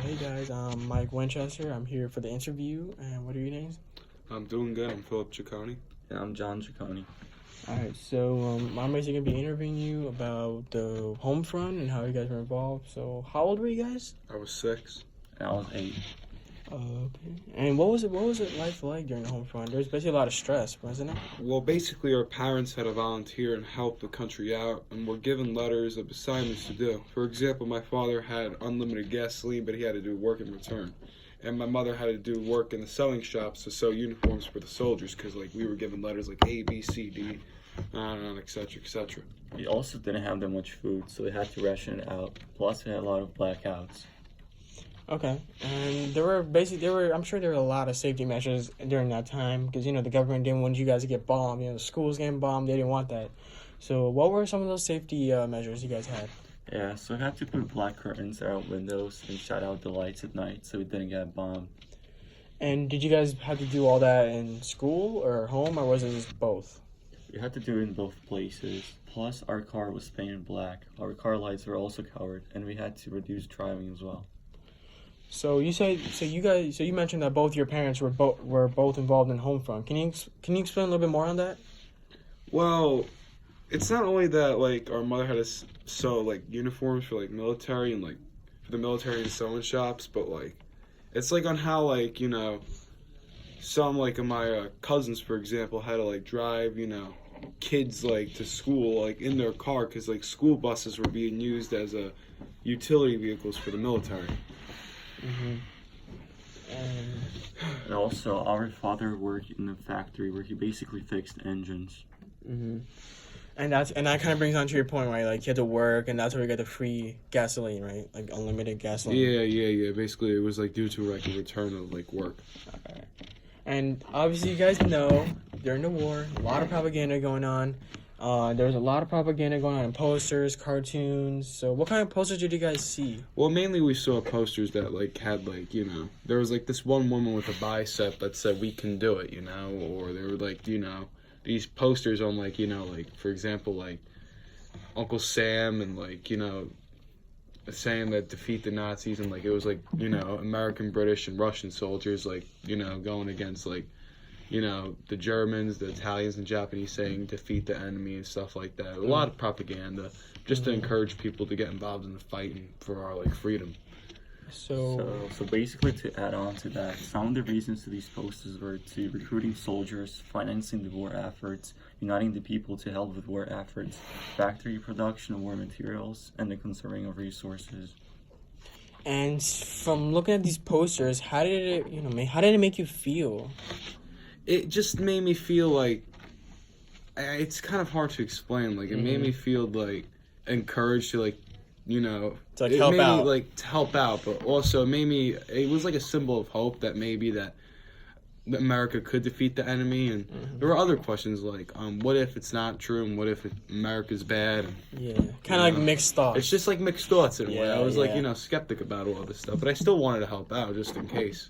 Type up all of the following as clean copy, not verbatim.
Hey guys, I'm Mike Winchester. I'm here for the interview. And what are your names? I'm doing good. I'm Philip Ciccone. And I'm John Ciccone. Alright, so I'm basically going to be interviewing you about the home front and how you guys were involved. So, how old were you guys? I was 6. And I was 8. Okay. And what was it life like during the home front? There was basically a lot of stress, wasn't it? Well, basically, our parents had to volunteer and help the country out, and were given letters of assignments to do. For example, my father had unlimited gasoline, but he had to do work in return. And my mother had to do work in the sewing shops to sew uniforms for the soldiers, because we were given letters like A, B, C, D, and etc., etc. We also didn't have that much food, so we had to ration it out. Plus, we had a lot of blackouts. Okay. And I'm sure there were a lot of safety measures during that time because, the government didn't want you guys to get bombed. The schools getting bombed, they didn't want that. So what were some of those safety measures you guys had? Yeah, so we had to put black curtains at our windows and shut out the lights at night so we didn't get bombed. And did you guys have to do all that in school or home, or was it just both? We had to do it in both places. Plus, our car was painted black. Our car lights were also covered, and we had to reduce driving as well. So you mentioned that both your parents were both involved in home front. Can you explain a little bit more on that? Well, it's not only that, our mother had to sew, uniforms for, military and, for the military and sewing shops, but, it's, on how, some, of my cousins, for example, had to, drive, kids, to school, in their car, because, school buses were being used as, utility vehicles for the military. Mm-hmm. And also, our father worked in a factory where he basically fixed engines. Mm-hmm. And that kind of brings on to your point, right? You had to work, and that's where you got the free gasoline, right? Unlimited gasoline. Yeah. Basically, it was due to a return of work. Okay. And obviously, you guys know during the war, a lot of propaganda going on. There was a lot of propaganda going on in posters, cartoons. So what kind of posters did you guys see? Well, mainly we saw posters that had there was this one woman with a bicep that said "We can do it," or there were these posters on for example Uncle Sam and saying that defeat the Nazis, and it was American, British, and Russian soldiers going against the Germans, the Italians, and Japanese saying defeat the enemy and stuff like that. A lot of propaganda just to encourage people to get involved in the fight and for our freedom. So basically, to add on to that, some of the reasons to these posters were to recruiting soldiers, financing the war efforts, uniting the people to help with war efforts, factory production of war materials, and the conserving of resources. And from looking at these posters, how did it make you feel? It just made me feel it's kind of hard to explain. It made me feel encouraged to to help out. To help out, but also it was a symbol of hope that maybe that America could defeat the enemy. And there were other questions what if it's not true, and what if America's bad? And, kind of mixed thoughts. It's just mixed thoughts in a way. I was skeptic about all this stuff, but I still wanted to help out just in case.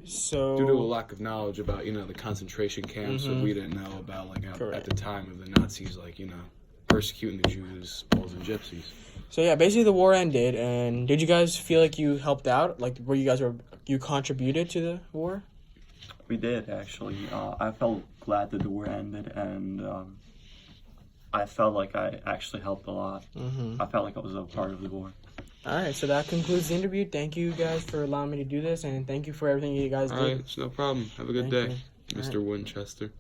So due to a lack of knowledge about the concentration camps that we didn't know about at the time of the Nazis persecuting the Jews, Poles, and Gypsies. So yeah, basically the war ended, and did you guys feel like you helped out? You contributed to the war? We did, actually. I felt glad that the war ended, and I felt like I actually helped a lot. I felt like I was a part of the war. All right, so that concludes the interview. Thank you guys for allowing me to do this, and thank you for everything you guys did. All right, it's no problem. Have a good day, you. Mr. Winchester.